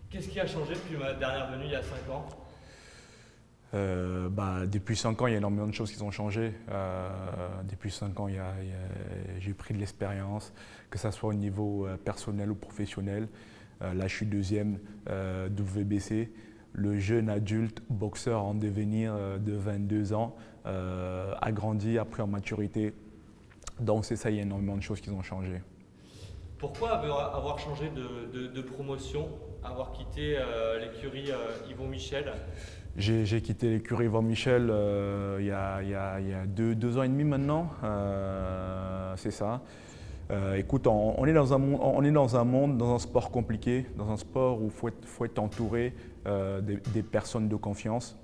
Qu'est-ce qui a changé depuis ma dernière venue il y a 5 ans? Depuis 5 ans, il y a énormément de choses qui ont changé. Depuis 5 ans, j'ai pris de l'expérience, que ce soit au niveau personnel ou professionnel. Là, je suis deuxième WBC. Le jeune adulte boxeur en devenir de 22 ans a grandi, a pris en maturité. Donc c'est ça, il y a énormément de choses qui ont changé. Pourquoi avoir changé de promotion, avoir quitté l'écurie Yvon Michel? J'ai quitté l'écurie Yvan Michel il y a deux ans et demi maintenant, c'est ça. Écoute, on est dans un monde, dans un sport compliqué, dans un sport où il faut être entouré des personnes de confiance,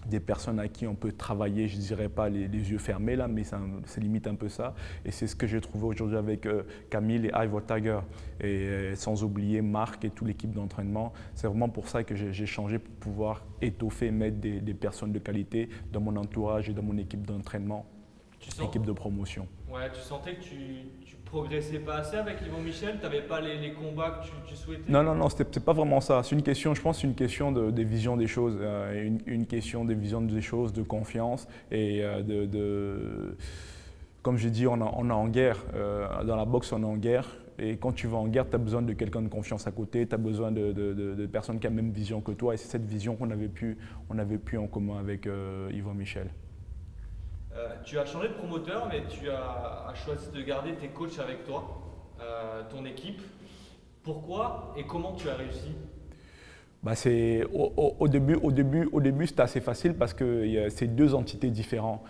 des personnes à qui on peut travailler, je ne dirais pas les yeux fermés là, mais c'est limite un peu ça. Et c'est ce que j'ai trouvé aujourd'hui avec Camille et Ivor Tiger. Et sans oublier Marc et toute l'équipe d'entraînement. C'est vraiment pour ça que j'ai changé pour pouvoir étoffer, mettre des personnes de qualité dans mon entourage et dans mon équipe d'entraînement, équipe de promotion. Ouais, tu sentais que tu progressais pas assez avec Yvon Michel? Tu n'avais pas les combats que tu souhaitais? Non, c'est pas vraiment ça. C'est une question, je pense, c'est une question de vision des choses, une question de vision des choses, de confiance et comme j'ai dit, on est en guerre. Dans la boxe, on est en guerre. Et quand tu vas en guerre, tu as besoin de quelqu'un de confiance à côté, tu as besoin de personnes qui ont la même vision que toi. Et c'est cette vision qu'on avait pu en commun avec Yvon Michel. Tu as changé de promoteur, mais tu as choisi de garder tes coachs avec toi, ton équipe. Pourquoi et comment tu as réussi? Au début, c'était assez facile parce que c'est deux entités différentes.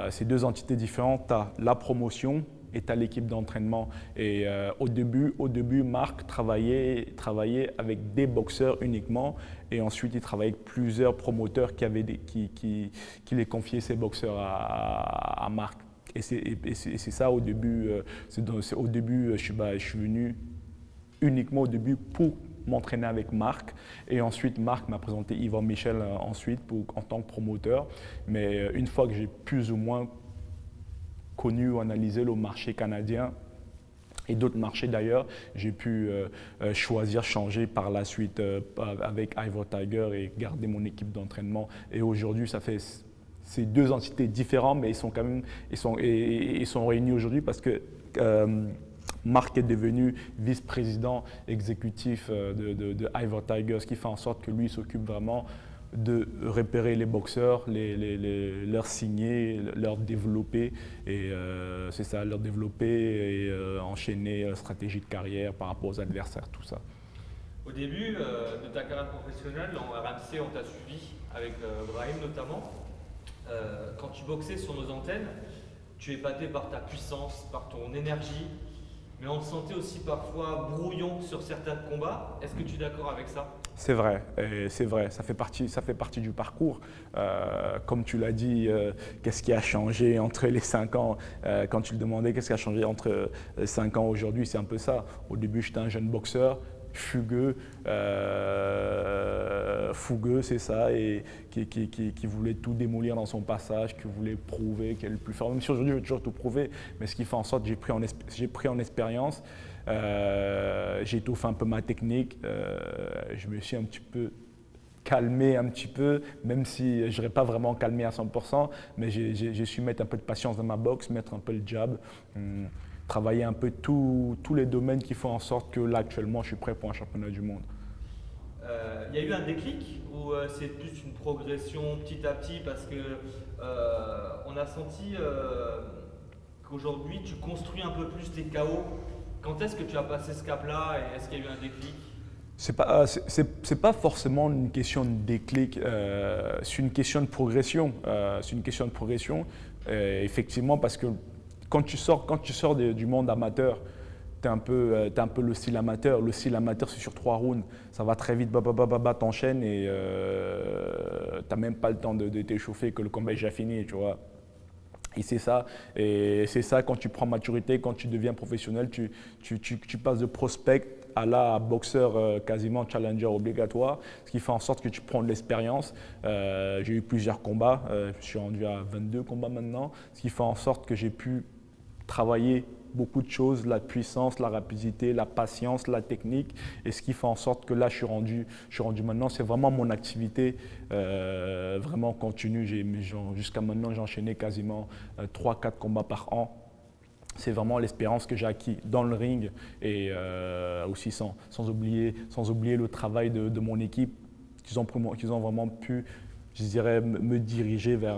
Ces deux entités différentes, tu as la promotion et tu as l'équipe d'entraînement. Et au début, Marc travaillait avec des boxeurs uniquement. Et ensuite, il travaillait avec plusieurs promoteurs qui les confiaient ces boxeurs à Marc. Et c'est ça au début. Au début, je suis venu uniquement au début pour m'entraîner avec Marc. Et ensuite, Marc m'a présenté Yvan Michel ensuite en tant que promoteur. Mais une fois que j'ai plus ou moins connu ou analysé le marché canadien et d'autres marchés d'ailleurs, j'ai pu choisir, changer par la suite avec Ivor Tiger et garder mon équipe d'entraînement. Et aujourd'hui, ça fait ces deux entités différentes, mais ils sont réunis aujourd'hui parce que Marc est devenu vice-président exécutif de Ivor Tiger, ce qui fait en sorte que lui il s'occupe vraiment de repérer les boxeurs, leur signer, leur développer, et c'est ça, leur développer et enchaîner stratégie de carrière par rapport aux adversaires, tout ça. Au début de ta carrière professionnelle, en RMC, on t'a suivi avec Brahim notamment. Quand tu boxais sur nos antennes, tu épatais par ta puissance, par ton énergie, mais on te sentait aussi parfois brouillon sur certains combats. Est-ce que tu es d'accord avec ça? C'est vrai, ça fait partie du parcours. Comme tu l'as dit, qu'est-ce qui a changé entre les 5 ans quand tu le demandais, qu'est-ce qui a changé entre 5 ans aujourd'hui, c'est un peu ça. Au début, j'étais un jeune boxeur, fougueux, c'est ça, et qui voulait tout démolir dans son passage, qui voulait prouver qu'il est le plus fort. Même si aujourd'hui, je veux toujours tout prouver, mais ce qui fait en sorte que j'ai pris en expérience. J'ai étouffé un peu ma technique, je me suis un petit peu calmé un petit peu, même si je n'aurais pas vraiment calmé à 100%, mais j'ai su mettre un peu de patience dans ma boxe, mettre un peu le jab, travailler un peu tous les domaines qui font en sorte que là actuellement je suis prêt pour un championnat du monde. Il y a eu un déclic ou c'est plus une progression petit à petit parce que on a senti qu'aujourd'hui tu construis un peu plus tes KO. Quand est-ce que tu as passé ce cap-là et est-ce qu'il y a eu un déclic? C'est pas forcément une question de déclic, c'est une question de progression. C'est une question de progression, effectivement, parce que quand tu sors du monde amateur, tu es un peu le style amateur. Le style amateur, c'est sur 3 rounds. Ça va très vite, t'enchaînes et tu n'as même pas le temps de t'échauffer que le combat est déjà fini, tu vois. Et c'est ça, quand tu prends maturité, quand tu deviens professionnel, tu passes de prospect à boxeur quasiment challenger obligatoire, ce qui fait en sorte que tu prends de l'expérience. J'ai eu plusieurs combats, je suis rendu à 22 combats maintenant, ce qui fait en sorte que j'ai pu travailler beaucoup de choses, la puissance, la rapidité, la patience, la technique, et ce qui fait en sorte que là, je suis rendu maintenant, c'est vraiment mon activité vraiment continue. Jusqu'à maintenant, j'ai enchaîné quasiment 3-4 combats par an. C'est vraiment l'expérience que j'ai acquis dans le ring et aussi sans oublier le travail de mon équipe qu'ils ont vraiment pu, je dirais, me diriger vers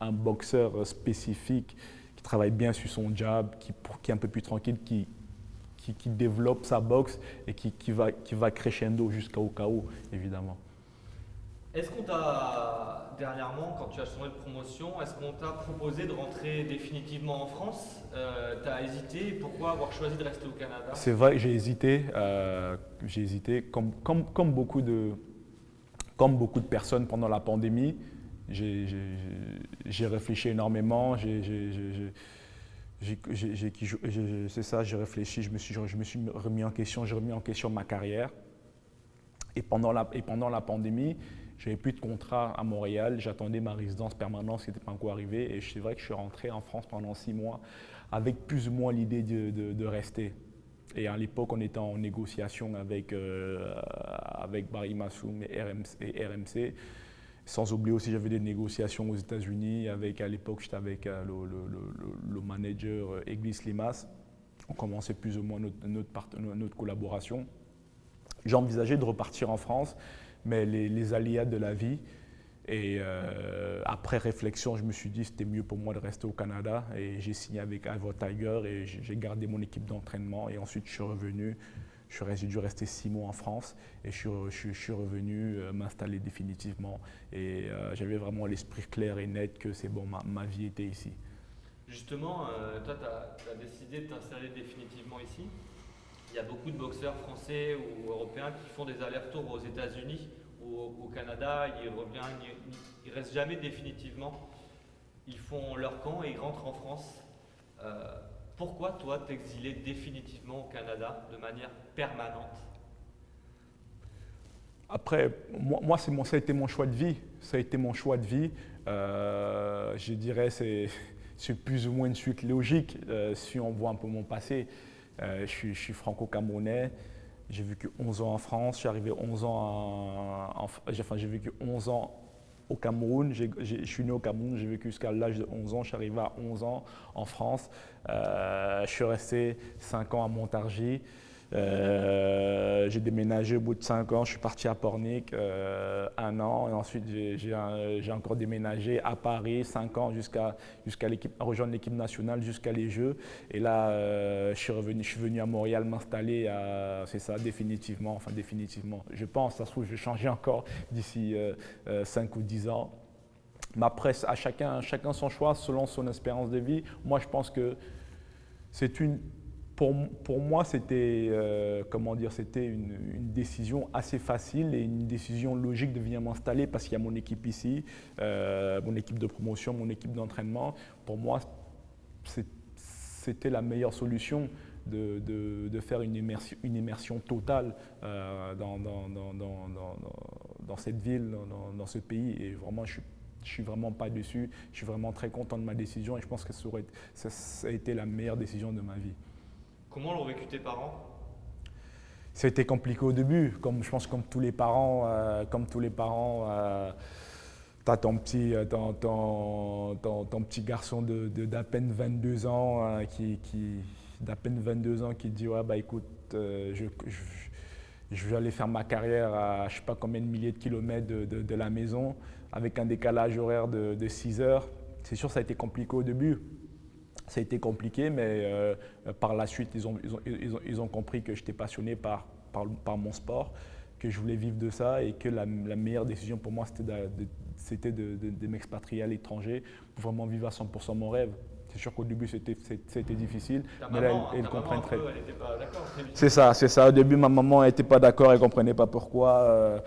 un boxeur spécifique qui travaille bien sur son jab, qui est un peu plus tranquille, qui développe sa boxe et qui va crescendo jusqu'au KO, évidemment. Est-ce qu'on t'a, dernièrement, quand tu as changé de promotion, est-ce qu'on t'a proposé de rentrer définitivement en France? Tu as hésité, pourquoi avoir choisi de rester au Canada? C'est vrai que j'ai hésité, comme beaucoup de personnes pendant la pandémie. J'ai réfléchi énormément, c'est ça, j'ai réfléchi, je me suis remis en question, j'ai remis en question ma carrière. Et pendant la pandémie, j'avais plus de contrat à Montréal, j'attendais ma résidence permanente, ce qui n'était pas encore arrivé. Et c'est vrai que je suis rentré en France pendant 6 mois avec plus ou moins l'idée de rester. Et à l'époque, on était en négociation avec Barry Massoum et RMC. Sans oublier aussi, j'avais des négociations aux États-Unis. À l'époque, j'étais avec le manager Eglis Limas. On commençait plus ou moins notre collaboration. J'envisageais de repartir en France, mais les aléas de la vie. Et après réflexion, je me suis dit que c'était mieux pour moi de rester au Canada. Et j'ai signé avec Ivor Tiger et j'ai gardé mon équipe d'entraînement. Et ensuite, je suis revenu. J'ai dû rester 6 mois en France et je suis revenu m'installer définitivement. Et j'avais vraiment l'esprit clair et net que c'est bon, ma vie était ici. Justement, toi, tu as décidé de t'installer définitivement ici. Il y a beaucoup de boxeurs français ou européens qui font des allers-retours aux États-Unis ou au Canada. Ils restent jamais définitivement. Ils font leur camp et ils rentrent en France. Pourquoi toi t'exiler définitivement au Canada de manière permanente? Après, moi ça a été mon choix de vie. Ça a été mon choix de vie. Je dirais c'est plus ou moins une suite logique si on voit un peu mon passé. Je suis franco-camerounais. J'ai vécu 11 ans en France. Je suis arrivé 11 ans j'ai vécu 11 ans au Cameroun. Je suis né au Cameroun, j'ai vécu jusqu'à l'âge de 11 ans. Je suis arrivé à 11 ans en France. Je suis resté 5 ans à Montargis. J'ai déménagé au bout de 5 ans. Je suis parti à Pornic 1 an. Et ensuite, j'ai encore déménagé à Paris 5 ans jusqu'à rejoindre l'équipe nationale jusqu'à les Jeux. Et là, je suis venu à Montréal m'installer, c'est ça, définitivement. Enfin, définitivement. Je pense, ça se trouve, je vais changer encore d'ici 5 ou 10 ans. Mais après, à chacun son choix selon son espérance de vie. Moi, je pense que pour moi, c'était c'était une décision assez facile et une décision logique de venir m'installer parce qu'il y a mon équipe ici, mon équipe de promotion, mon équipe d'entraînement. Pour moi, c'était la meilleure solution de faire une immersion totale dans cette ville, dans ce pays. Et vraiment, je suis vraiment pas déçu. Je suis vraiment très content de ma décision et je pense que ça a été la meilleure décision de ma vie. Comment l'ont vécu tes parents? C'était compliqué au début, je pense comme tous les parents, tu as ton petit garçon d'à peine 22 ans qui dit ouais, bah écoute, je vais aller faire ma carrière à je ne sais pas combien de milliers de kilomètres de la maison avec un décalage horaire de 6 heures. C'est sûr, ça a été compliqué au début. Ça a été compliqué, mais par la suite, ils ont compris que j'étais passionné par mon sport, que je voulais vivre de ça et que la meilleure décision pour moi, c'était de m'expatrier à l'étranger pour vraiment vivre à 100% mon rêve. C'est sûr qu'au début, c'était difficile, mais là, elle comprend très bien. Elle n'était pas d'accord. C'est ça. Au début, ma maman n'était pas d'accord, elle ne comprenait pas pourquoi.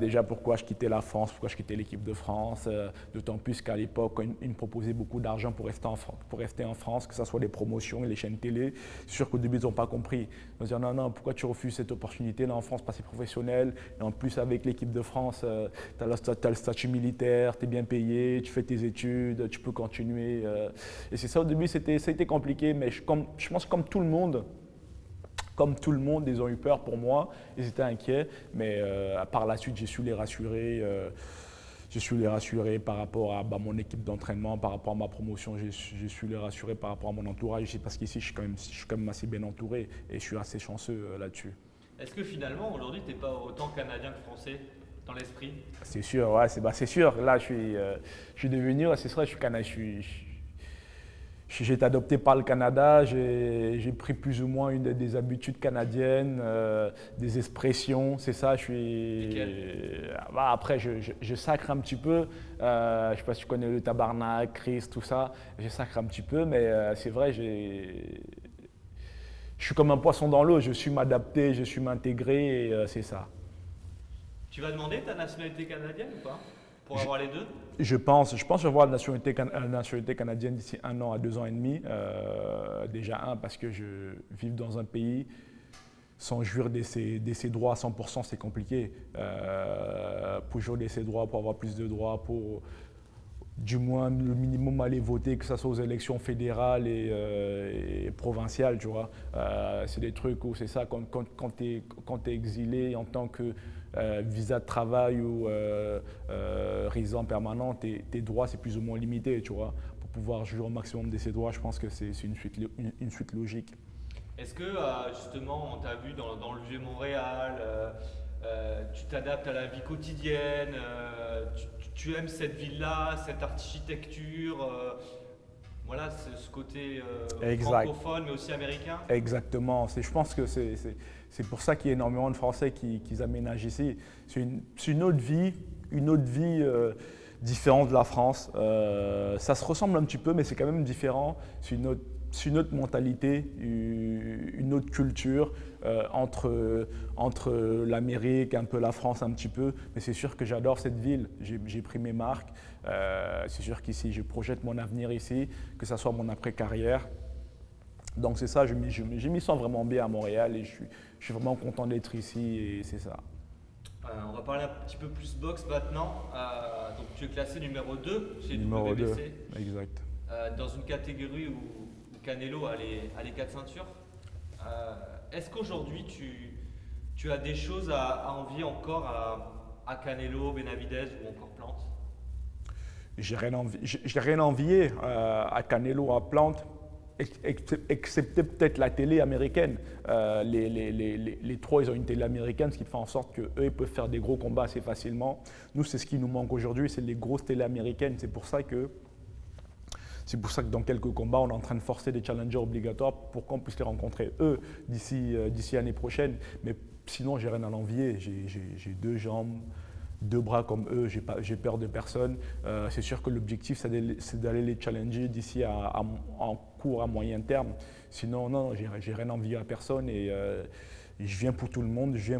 Déjà, pourquoi je quittais la France, pourquoi je quittais l'équipe de France. D'autant plus qu'à l'époque, ils me proposaient beaucoup d'argent pour rester en France, que ce soit les promotions et les chaînes télé. C'est sûr qu'au début, ils n'ont pas compris. Ils ont dit non, pourquoi tu refuses cette opportunité là en France, passer professionnel. Et en plus, avec l'équipe de France, tu as le statut militaire, tu es bien payé, tu fais tes études, tu peux continuer et c'est ça, au début, c'était compliqué, mais je pense que comme tout le monde, ils ont eu peur pour moi, ils étaient inquiets, mais par la suite, j'ai su les rassurer. J'ai su les rassurer par rapport à mon équipe d'entraînement, par rapport à ma promotion. J'ai su les rassurer par rapport à mon entourage. Parce qu'ici, je suis quand même assez bien entouré et je suis assez chanceux là-dessus. Est-ce que finalement, aujourd'hui, tu n'es pas autant canadien que français dans l'esprit? C'est sûr, ouais, c'est sûr. Là, je suis devenu, c'est sûr, je suis canadien. J'ai été adopté par le Canada, j'ai pris plus ou moins des habitudes canadiennes, des expressions, c'est ça. Après, je sacre un petit peu. Je ne sais pas si tu connais le tabarnak, Christ, tout ça. Je sacre un petit peu, mais c'est vrai, je suis comme un poisson dans l'eau. Je suis m'adapter, je suis m'intégrer, et c'est ça. Tu vas demander ta nationalité canadienne ou pas? Pour avoir les deux? Je pense avoir la nationalité canadienne d'ici 1 an à 2 ans et demi. Déjà parce que je vis dans un pays sans jouir de ses droits à 100%, c'est compliqué. Pour jouir de ses droits, pour avoir plus de droits, pour du moins le minimum aller voter, que ce soit aux élections fédérales et provinciales, tu vois. C'est des trucs où c'est ça, quand tu es exilé en tant que visa de travail ou résident permanent, tes droits c'est plus ou moins limité, tu vois. Pour pouvoir jouir au maximum de ses droits, je pense que c'est une suite logique. Est-ce que justement, on t'a vu dans le Vieux-Montréal, tu t'adaptes à la vie quotidienne, tu aimes cette ville-là, cette architecture, voilà, ce côté francophone mais aussi américain? Exactement. Je pense que c'est pour ça qu'il y a énormément de Français qui aménagent ici. C'est une autre vie, différente de la France. Ça se ressemble un petit peu, mais c'est quand même différent. C'est une autre mentalité, une autre culture entre l'Amérique, un peu la France un petit peu. Mais c'est sûr que j'adore cette ville. J'ai pris mes marques. C'est sûr qu'ici, je projette mon avenir ici, que ce soit mon après-carrière. Donc c'est ça, je m'y sens vraiment bien à Montréal et je suis vraiment content d'être ici et c'est ça. On va parler un petit peu plus boxe maintenant. Donc tu es classé numéro 2 chez numéro WBC. 2, exact. Dans une catégorie où Canelo a les 4 ceintures. Est-ce qu'aujourd'hui tu as des choses à envier encore à Canelo, Benavidez ou encore Plante? J'ai rien envié à Canelo, à Plante, excepté peut-être la télé américaine. Les trois, ils ont une télé américaine, ce qui fait en sorte qu'eux, ils peuvent faire des gros combats assez facilement. Nous, c'est ce qui nous manque aujourd'hui, c'est les grosses télés américaines. C'est pour ça que dans quelques combats, on est en train de forcer des challengers obligatoires pour qu'on puisse les rencontrer, eux, d'ici l'année prochaine. Mais sinon, j'ai rien à l'envier. J'ai 2 jambes, 2 bras comme eux, j'ai peur de personne. C'est sûr que l'objectif, c'est d'aller les challenger d'ici en court à moyen terme. Sinon, non, j'ai rien envie à personne et je viens pour tout le monde, je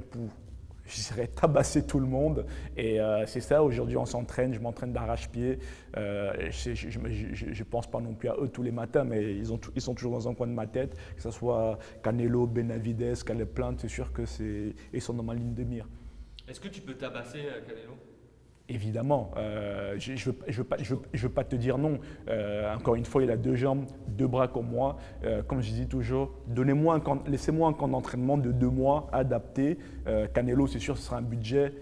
dirais tabasser tout le monde. Et c'est ça, aujourd'hui on s'entraîne, je m'entraîne d'arrache-pied. Je ne pense pas non plus à eux tous les matins, mais ils sont toujours dans un coin de ma tête, que ce soit Canelo, Benavidez, Caleb Plant, c'est sûr qu'ils sont dans ma ligne de mire. Est-ce que tu peux tabasser Canelo? Évidemment, je ne veux pas te dire non. Encore une fois, il a 2 jambes, 2 bras comme moi. Comme je dis toujours, laissez-moi un camp d'entraînement de 2 mois adapté. Canelo, c'est sûr, ce sera un budget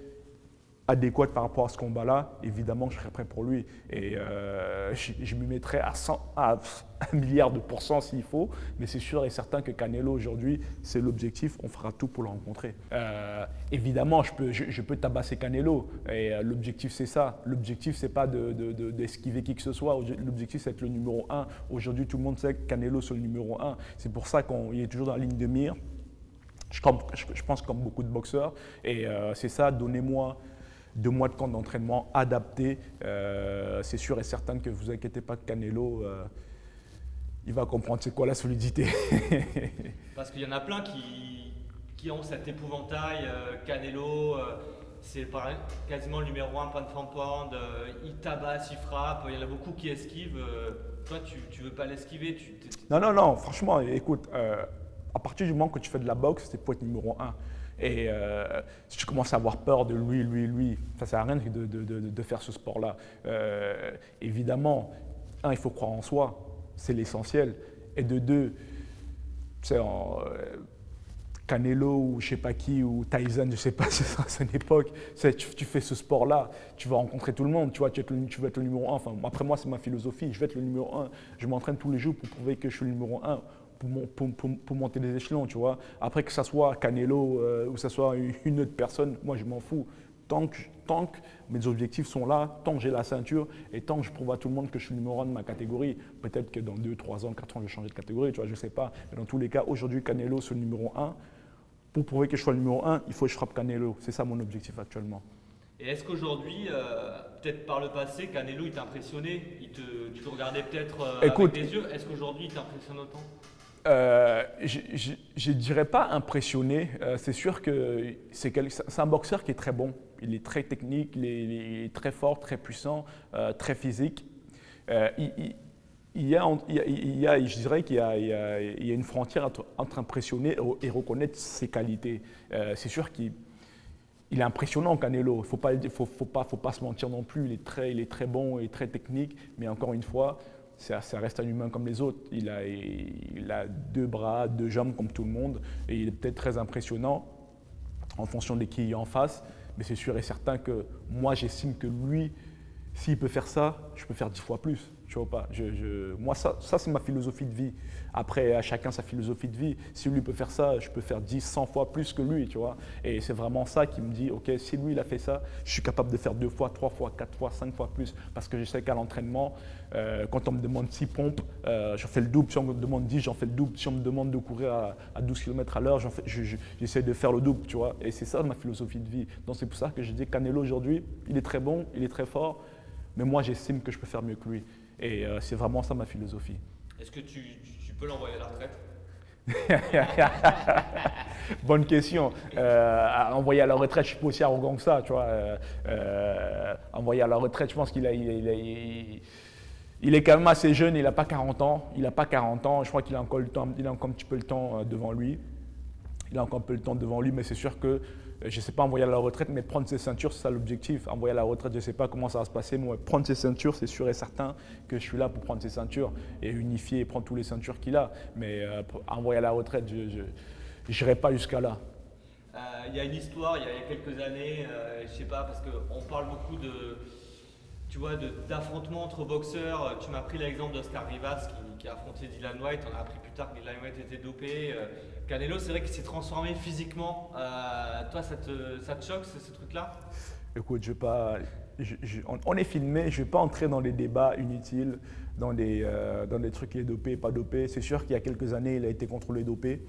adéquat par rapport à ce combat-là. Évidemment, je serai prêt pour lui. Et je me mettrai à 1 milliard de % s'il faut. Mais c'est sûr et certain que Canelo, aujourd'hui, c'est l'objectif. On fera tout pour le rencontrer. Évidemment, je peux tabasser Canelo. Et l'objectif, c'est ça. L'objectif, c'est pas d'esquiver qui que ce soit. L'objectif, c'est d'être le numéro 1. Aujourd'hui, tout le monde sait que Canelo, c'est le numéro 1. C'est pour ça qu'il est toujours dans la ligne de mire. Je pense comme beaucoup de boxeurs. Et c'est ça, donnez-moi 2 mois de camp d'entraînement adapté. C'est sûr et certain que vous inquiétez pas que Canelo, il va comprendre c'est quoi la solidité. Parce qu'il y en a plein qui ont cet épouvantail. Canelo, c'est quasiment le numéro 1 pound for pound. Il tabasse, il frappe. Il y en a beaucoup qui esquivent. Toi, tu veux pas l'esquiver? Non, franchement, écoute, à partir du moment que tu fais de la boxe, c'est pour être numéro 1. Et si tu commences à avoir peur de lui, ça ne sert à rien de faire ce sport-là. Évidemment, il faut croire en soi, c'est l'essentiel. Et de deux, tu sais, Canelo ou je sais pas qui, ou Tyson, je sais pas, c'est une époque, tu fais ce sport-là, tu vas rencontrer tout le monde, tu vois, tu vas être le numéro 1. Enfin, après moi, c'est ma philosophie, je vais être le numéro 1. Je m'entraîne tous les jours pour prouver que je suis le numéro 1, pour monter les échelons, tu vois. Après que ça soit Canelo ou que ça soit une autre personne, moi, je m'en fous. Tant que mes objectifs sont là, tant que j'ai la ceinture et tant que je prouve à tout le monde que je suis le numéro 1 de ma catégorie, peut-être que dans 2, 3 ans, 4 ans, je vais changer de catégorie, tu vois, je ne sais pas. Mais dans tous les cas, aujourd'hui, Canelo, c'est le numéro 1. Pour prouver que je sois le numéro 1, il faut que je frappe Canelo. C'est ça mon objectif actuellement. Et est-ce qu'aujourd'hui, peut-être par le passé, Canelo, il t'a impressionné, tu le regardais peut-être avec des yeux, est-ce qu'aujourd'hui, il t'impressionne autant? Je ne dirais pas impressionné. C'est sûr que c'est un boxeur qui est très bon. Il est très technique, il est très fort, très puissant, très physique. Je dirais qu'il y a une frontière entre impressionner et reconnaître ses qualités. C'est sûr qu'il est impressionnant, Canelo. Il ne faut pas se mentir non plus. Il est très bon et très technique. Mais encore une fois, ça reste un humain comme les autres. Il a 2 bras, 2 jambes comme tout le monde. Et il est peut-être très impressionnant en fonction de qui il est en face. Mais c'est sûr et certain que moi, j'estime que lui, s'il peut faire ça, je peux faire 10 fois plus. Tu vois pas. Moi, ça c'est ma philosophie de vie. Après, à chacun sa philosophie de vie. Si lui peut faire ça, je peux faire 10, 100 fois plus que lui, tu vois. Et c'est vraiment ça qui me dit, OK, si lui, il a fait ça, je suis capable de faire 2 fois, 3 fois, 4 fois, 5 fois plus. Parce que je sais qu'à l'entraînement, quand on me demande 6 pompes, j'en fais le double. Si on me demande 10, j'en fais le double. Si on me demande de courir à 12 km à l'heure, j'essaie de faire le double, tu vois. Et c'est ça ma philosophie de vie. Donc c'est pour ça que je dis Canelo aujourd'hui, il est très bon, il est très fort. Mais moi, j'estime que je peux faire mieux que lui. Et c'est vraiment ça ma philosophie. Est-ce que tu peux l'envoyer à la retraite? Bonne question. Envoyer à la retraite, je ne suis pas aussi arrogant que ça, tu vois. Envoyer à la retraite, je pense qu'il il est quand même assez jeune, il n'a pas 40 ans. Il n'a pas 40 ans, je crois qu'il a encore le temps, il a encore un petit peu le temps devant lui. Il a encore un peu le temps devant lui, mais c'est sûr que je ne sais pas envoyer à la retraite, mais prendre ses ceintures, c'est ça l'objectif. Envoyer à la retraite, je ne sais pas comment ça va se passer, mais prendre ses ceintures, c'est sûr et certain que je suis là pour prendre ses ceintures et unifier et prendre toutes les ceintures qu'il a. Mais envoyer à la retraite, je n'irai pas jusqu'à là. Il y a une histoire, il y a quelques années, je ne sais pas, parce qu'on parle beaucoup d'affrontements entre boxeurs. Tu m'as pris l'exemple d'Oscar Rivas qui a affronté Dillian Whyte. On a appris plus tard que Dillian Whyte était dopé. Canelo, c'est vrai qu'il s'est transformé physiquement. Toi, ça te choque, ce truc-là? Écoute, on est filmé, je ne vais pas entrer dans les débats inutiles, dans des trucs, il est dopé, pas dopé. C'est sûr qu'il y a quelques années, il a été contrôlé dopé.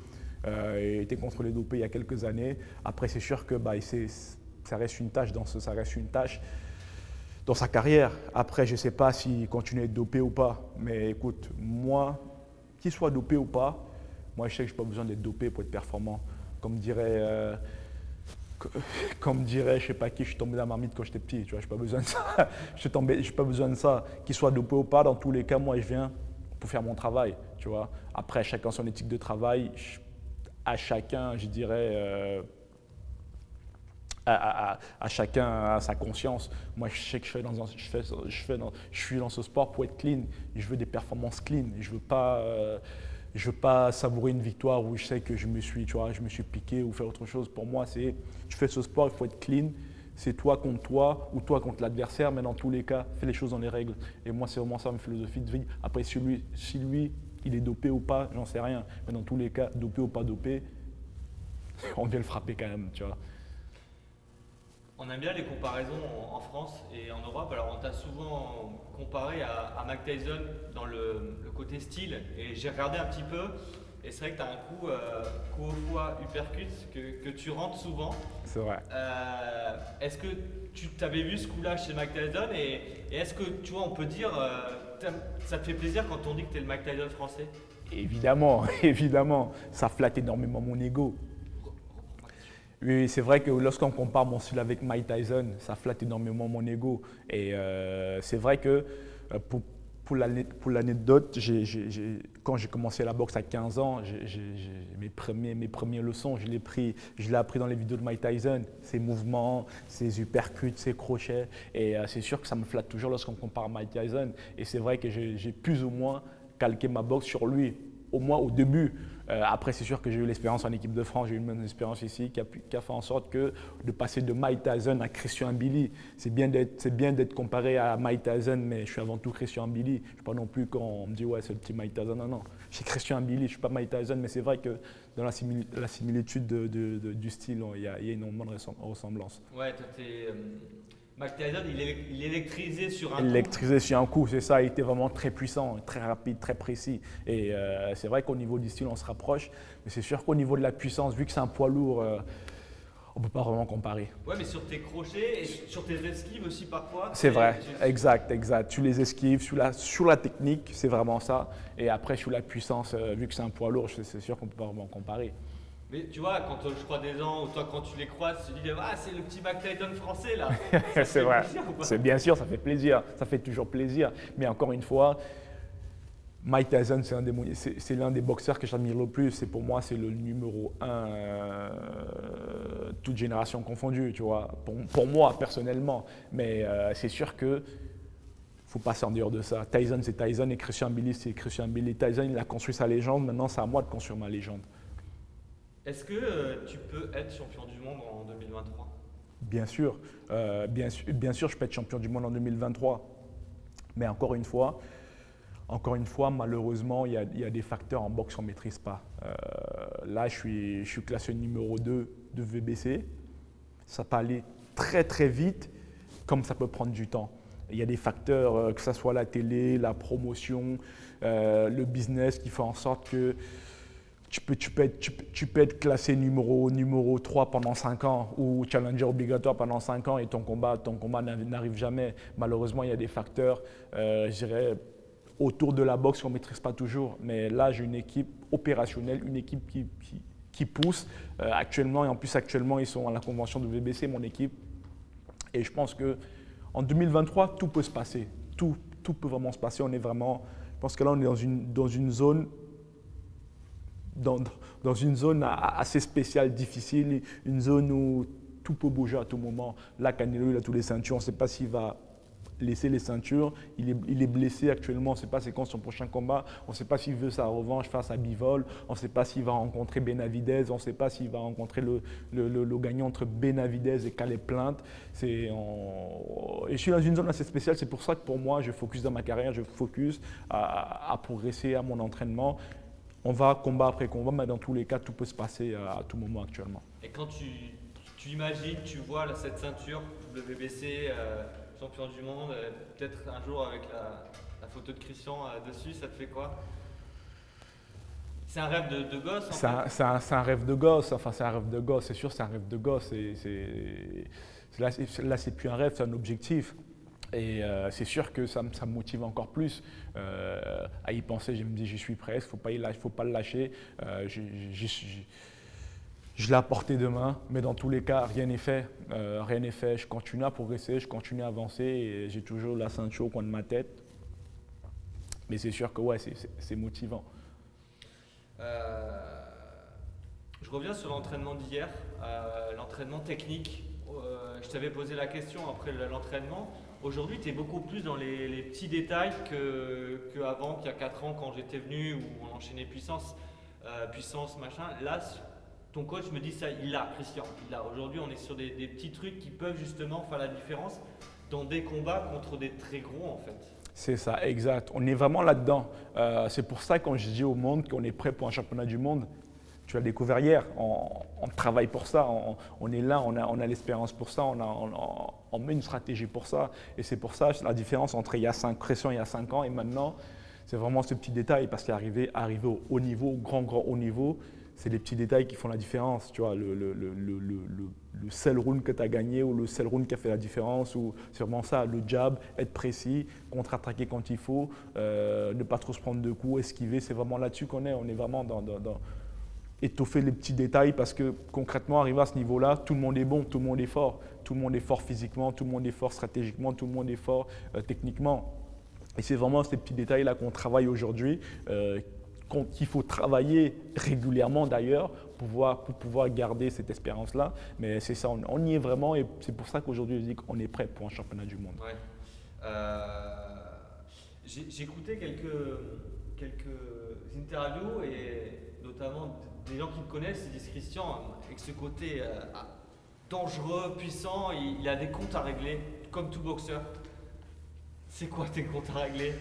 Il a été contrôlé dopé il y a quelques années. Après, c'est sûr que ça reste une tâche dans sa carrière. Après, je ne sais pas s'il continue à être dopé ou pas. Mais écoute, moi, qu'il soit dopé ou pas, moi, je sais que je n'ai pas besoin d'être dopé pour être performant. Comme dirait, je ne sais pas qui, je suis tombé dans la marmite quand j'étais petit. Tu vois, je n'ai pas besoin de ça. Je n'ai pas besoin de ça. Qu'il soit dopé ou pas, dans tous les cas, moi, je viens pour faire mon travail. Tu vois. Après, chacun son éthique de travail. À chacun, je dirais, à chacun sa conscience. Moi, je sais que je suis dans ce sport pour être clean. Je veux des performances clean. Je veux pas savourer une victoire où je sais que je me suis piqué ou faire autre chose. Pour moi, tu fais ce sport, il faut être clean. C'est toi contre toi ou toi contre l'adversaire, mais dans tous les cas, fais les choses dans les règles. Et moi, c'est vraiment ça ma philosophie de vie. Après, si lui, il est dopé ou pas, j'en sais rien. Mais dans tous les cas, dopé ou pas dopé, on vient le frapper quand même, tu vois. On aime bien les comparaisons en France et en Europe. Alors, on t'a souvent comparé à Mike Tyson dans le côté style. Et j'ai regardé un petit peu. Et c'est vrai que tu as un coup au foie uppercut que tu rentres souvent. C'est vrai. Est-ce que tu t'avais vu ce coup-là chez Mike Tyson et est-ce que, tu vois, on peut dire, ça te fait plaisir quand on dit que tu es le Mike Tyson français? Évidemment, évidemment. Ça flatte énormément mon ego. Oui, c'est vrai que lorsqu'on compare mon style avec Mike Tyson, ça flatte énormément mon ego. Et c'est vrai que Pour l'anecdote, quand j'ai commencé la boxe à 15 ans, mes premières leçons, je l'ai appris dans les vidéos de Mike Tyson, ses mouvements, ses uppercuts, ses crochets. Et c'est sûr que ça me flatte toujours lorsqu'on compare à Mike Tyson. Et c'est vrai que j'ai plus ou moins calqué ma boxe sur lui, au moins au début. Après, c'est sûr que j'ai eu l'expérience en équipe de France, j'ai eu une expérience ici qui a fait en sorte de passer de Mike Tyson à Christian Mbili. C'est bien d'être comparé à Mike Tyson, mais je suis avant tout Christian Mbili. Je ne suis pas non plus quand on me dit ouais, c'est le petit Mike Tyson. Non, non. Je suis Christian Mbili, je ne suis pas Mike Tyson, mais c'est vrai que dans la similitude du style, il y a énormément de ressemblances. Ouais, toi, Mike Tyson, il électrisait sur un coup. Électrisé sur un coup, c'est ça, il était vraiment très puissant, très rapide, très précis. Et c'est vrai qu'au niveau du style, on se rapproche, mais c'est sûr qu'au niveau de la puissance, vu que c'est un poids lourd, on ne peut pas vraiment comparer. Ouais, mais sur tes crochets et sur tes esquives aussi parfois. C'est vrai, exact. Tu les esquives, sur la technique, c'est vraiment ça. Et après, sur la puissance, vu que c'est un poids lourd, c'est sûr qu'on ne peut pas vraiment comparer. Mais tu vois, quand je crois des gens, ou toi quand tu les croises, tu te dis ah c'est le petit Mike Tyson français là. C'est vrai. C'est bien sûr, ça fait plaisir, ça fait toujours plaisir. Mais encore une fois, Mike Tyson, c'est l'un des boxeurs que j'admire le plus. Et pour moi, c'est le numéro 1, toute génération confondue, tu vois. Pour moi personnellement, mais c'est sûr que faut passer en dehors de ça. Tyson, c'est Tyson et Christian Mbili, c'est Christian Mbili. Tyson, il a construit sa légende. Maintenant, c'est à moi de construire ma légende. Est-ce que tu peux être champion du monde en 2023 ? Bien sûr, je peux être champion du monde en 2023. Mais encore une fois, malheureusement, il y a des facteurs en boxe qu'on ne maîtrise pas. Là, je suis classé numéro 2 de VBC. Ça peut aller très très vite, comme ça peut prendre du temps. Il y a des facteurs, que ce soit la télé, la promotion, le business, qui font en sorte que tu peux être classé numéro 3 pendant 5 ans ou challenger obligatoire pendant 5 ans et ton combat n'arrive jamais. Malheureusement, il y a des facteurs, je dirais, autour de la boxe qu'on ne maîtrise pas toujours. Mais là, j'ai une équipe opérationnelle, une équipe qui pousse actuellement. Et en plus, actuellement, ils sont à la convention de VBC, mon équipe. Et je pense qu'en 2023, tout peut se passer. Tout peut vraiment se passer. Je pense que là, on est dans une zone assez spéciale, difficile, une zone où tout peut bouger à tout moment. Là, Canelo, il a tous les ceintures, on ne sait pas s'il va laisser les ceintures, il est blessé actuellement, on ne sait pas c'est quand son prochain combat, on ne sait pas s'il veut sa revanche face à Bivol, on ne sait pas s'il va rencontrer Benavidez, on ne sait pas s'il va rencontrer le gagnant entre Benavidez et Caleb Plant. Et je suis dans une zone assez spéciale, c'est pour ça que pour moi, je focus dans ma carrière, je focus à progresser à mon entraînement. On va combat après combat, mais dans tous les cas, tout peut se passer à tout moment actuellement. Et quand tu imagines, tu vois là, cette ceinture WBC, champion du monde, peut-être un jour avec la photo de Christian dessus, ça te fait quoi ? C'est un rêve de gosse C'est un rêve de gosse, c'est un rêve de gosse, c'est sûr, c'est un rêve de gosse. Là, c'est plus un rêve, c'est un objectif. Et c'est sûr que ça me motive encore plus à y penser. Je me dis, j'y suis presque, il ne faut pas le lâcher. Je l'ai à portée de main, mais dans tous les cas, rien n'est fait. Je continue à progresser, je continue à avancer et j'ai toujours la ceinture au coin de ma tête. Mais c'est sûr que ouais, c'est motivant. Je reviens sur l'entraînement d'hier, l'entraînement technique. Je t'avais posé la question après l'entraînement. Aujourd'hui, tu es beaucoup plus dans les petits détails qu'avant, qu'il y a 4 ans quand j'étais venu, où on enchaînait puissance, machin. Là, ton coach me dit ça, Christian. Aujourd'hui, on est sur des petits trucs qui peuvent justement faire la différence dans des combats contre des très gros en fait. C'est ça, exact. On est vraiment là-dedans. C'est pour ça quand je dis au monde qu'on est prêt pour un championnat du monde, tu l'as découvert hier, on travaille pour ça, on est là, on a l'expérience pour ça, on met une stratégie pour ça. Et c'est pour ça la différence entre Christian il y a 5 ans et maintenant, c'est vraiment ce petit détail parce qu'arriver au haut niveau, au grand haut niveau, c'est les petits détails qui font la différence. Tu vois, le seul round que tu as gagné ou le seul round qui a fait la différence, ou c'est vraiment ça, le jab, être précis, contre-attaquer quand il faut, ne pas trop se prendre de coups, esquiver, c'est vraiment là-dessus qu'on est. On est vraiment dans étoffer les petits détails parce que concrètement, arrivé à ce niveau-là, tout le monde est bon, tout le monde est fort. Tout le monde est fort physiquement, tout le monde est fort stratégiquement, tout le monde est fort techniquement. Et c'est vraiment ces petits détails-là qu'on travaille aujourd'hui, qu'il faut travailler régulièrement d'ailleurs pour pouvoir garder cette espérance-là. Mais c'est ça, on y est vraiment et c'est pour ça qu'aujourd'hui je dis qu'on est prêt pour un championnat du monde. Ouais. J'ai écouté quelques interviews et notamment des gens qui me connaissent, ils disent Christian, avec ce côté dangereux, puissant, il a des comptes à régler, comme tout boxeur. C'est quoi tes comptes à régler?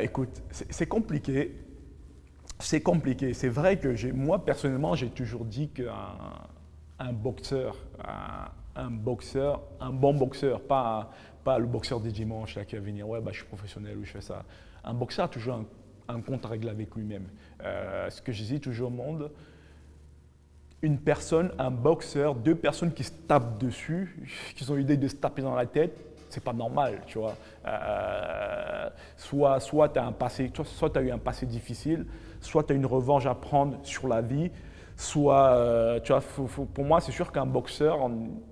Écoute, c'est compliqué. C'est compliqué. C'est vrai que moi, personnellement, j'ai toujours dit qu'un boxeur, un bon boxeur, pas le boxeur des dimanches là, qui va venir, ouais, bah, je suis professionnel ou je fais ça. Un boxeur a toujours un compte à régler avec lui-même. Ce que je dis toujours au monde, une personne, un boxeur, deux personnes qui se tapent dessus, qui ont l'idée de se taper dans la tête, c'est pas normal, tu vois. Soit tu as eu un passé difficile, soit tu as une revanche à prendre sur la vie, soit, tu vois, pour moi, c'est sûr qu'un boxeur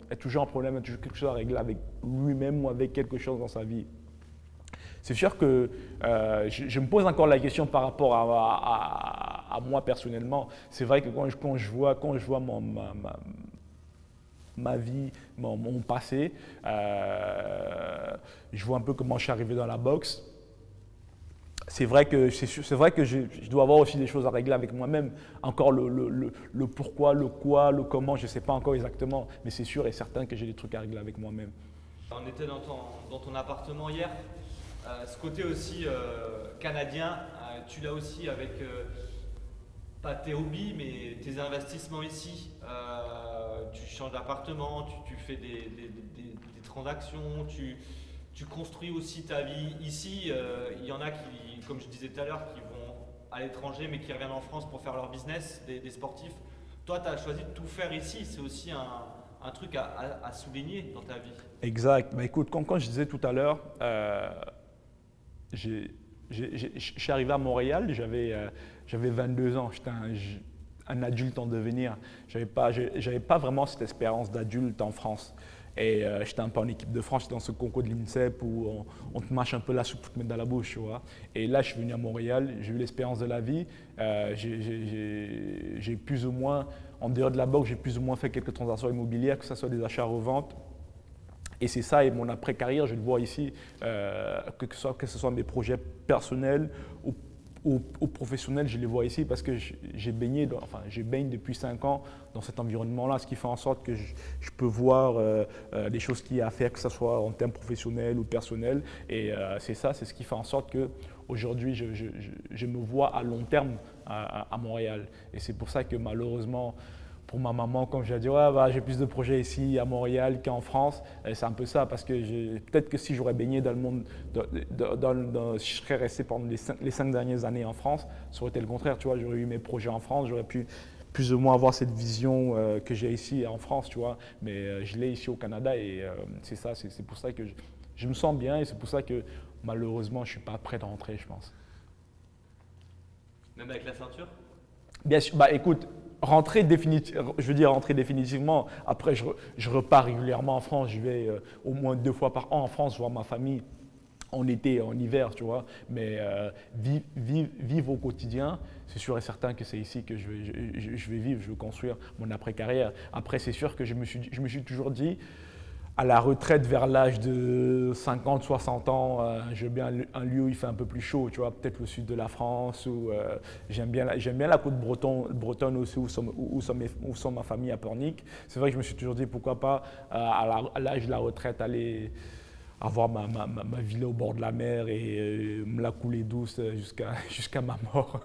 a toujours un problème, a toujours quelque chose à régler avec lui-même ou avec quelque chose dans sa vie. C'est sûr que je me pose encore la question par rapport à moi personnellement. C'est vrai que quand je vois ma vie, mon passé, je vois un peu comment je suis arrivé dans la boxe. C'est vrai que je dois avoir aussi des choses à régler avec moi-même. Encore le pourquoi, le quoi, le comment, je ne sais pas encore exactement, mais c'est sûr et certain que j'ai des trucs à régler avec moi-même. On était dans ton appartement hier. Ce côté aussi canadien, tu l'as aussi avec pas tes hobbies, mais tes investissements ici. Tu changes d'appartement, tu fais des transactions, tu construis aussi ta vie ici. Il y en a qui, comme je disais tout à l'heure, qui vont à l'étranger mais qui reviennent en France pour faire leur business, des sportifs. Toi, tu as choisi de tout faire ici. C'est aussi un truc à souligner dans ta vie. Exact. Bah, écoute, quand je disais tout à l'heure, je suis arrivé à Montréal, j'avais 22 ans, j'étais un adulte en devenir. Je n'avais pas vraiment cette expérience d'adulte en France. Et j'étais un peu en équipe de France, j'étais dans ce concours de l'INSEP où on te mâche un peu la soupe pour te mettre dans la bouche, tu vois. Et là, je suis venu à Montréal, j'ai eu l'expérience de la vie. J'ai plus ou moins, en dehors de la boxe, j'ai plus ou moins fait quelques transactions immobilières, que ce soit des achats-reventes. Et c'est ça, et mon après-carrière, je le vois ici, que ce soit mes projets personnels ou professionnels, je les vois ici parce que je baigne depuis 5 ans dans cet environnement-là, ce qui fait en sorte que je peux voir les choses qu'il y a à faire, que ce soit en termes professionnels ou personnels. Et c'est ce qui fait en sorte qu'aujourd'hui, je me vois à long terme à Montréal. Et c'est pour ça que malheureusement, pour ma maman, quand j'ai dit ouais, bah, j'ai plus de projets ici à Montréal qu'en France, c'est un peu ça parce que peut-être que si j'aurais baigné dans le monde, je serais resté pendant les 5 dernières années en France, ça aurait été le contraire, tu vois, j'aurais eu mes projets en France, j'aurais pu plus ou moins avoir cette vision que j'ai ici en France, tu vois, mais je l'ai ici au Canada et c'est pour ça que je me sens bien et c'est pour ça que malheureusement je ne suis pas prêt de rentrer, je pense. Même avec la ceinture? Bien sûr, bah écoute, rentrer définitivement. Après, je repars régulièrement en France. Je vais au moins 2 fois par an en France voir ma famille en été et en hiver, tu vois. Mais vivre au quotidien, c'est sûr et certain que c'est ici que je vais vivre, je vais construire mon après-carrière. Après, c'est sûr que je me suis toujours dit, à la retraite vers l'âge de 50, 60 ans, je veux bien un lieu où il fait un peu plus chaud, tu vois, peut-être le sud de la France, ou j'aime bien la côte bretonne aussi, où sont ma famille à Pornic. C'est vrai que je me suis toujours dit, pourquoi pas, à l'âge de la retraite, aller avoir ma villa au bord de la mer et me la couler douce jusqu'à ma mort.